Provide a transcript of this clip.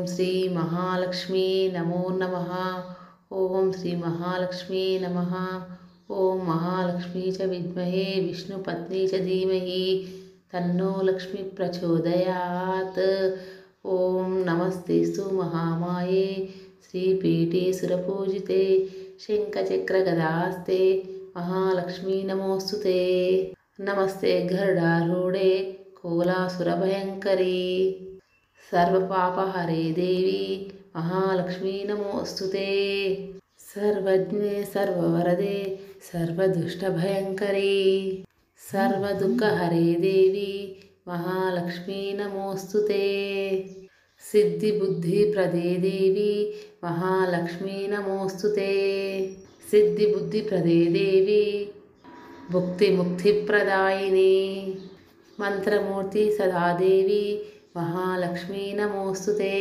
శ్రీ మహాలక్ష్మీ నమో నమః. ఓం శ్రీ మహాలక్ష్మీ నమః. ఓం మహాలక్ష్మీ చ విద్మహే విష్ణుపత్ని చ ధీమహి తన్నో లక్ష్మీ ప్రచోదయాత్. ఓం నమస్తేస్తు మహామాయే శ్రీపీఠే సురపూజితే శంఖచక్రగదాస్తే మహాలక్ష్మీ నమోస్తుతే. నమస్తే గరుడారూఢే కోలాసురభయంకరీ సర్వపాపహరే దేవి మహాలక్ష్మీ నమోస్తుతే. సర్వజ్ఞే సర్వవరదే సర్వదుష్టభయంకరీ సర్వదుఃఖహరే దేవి మహాలక్ష్మీ నమోస్తుతే. సిద్ధిబుద్ధిప్రదే దేవి మహాలక్ష్మీ నమోస్తుతే. సిద్ధిబుద్ధిప్రదే దేవి భుక్తిముక్తిప్రదాయిని మంత్రమూర్తి సదాదేవి మహాలక్ష్మీ నమోస్తుతే.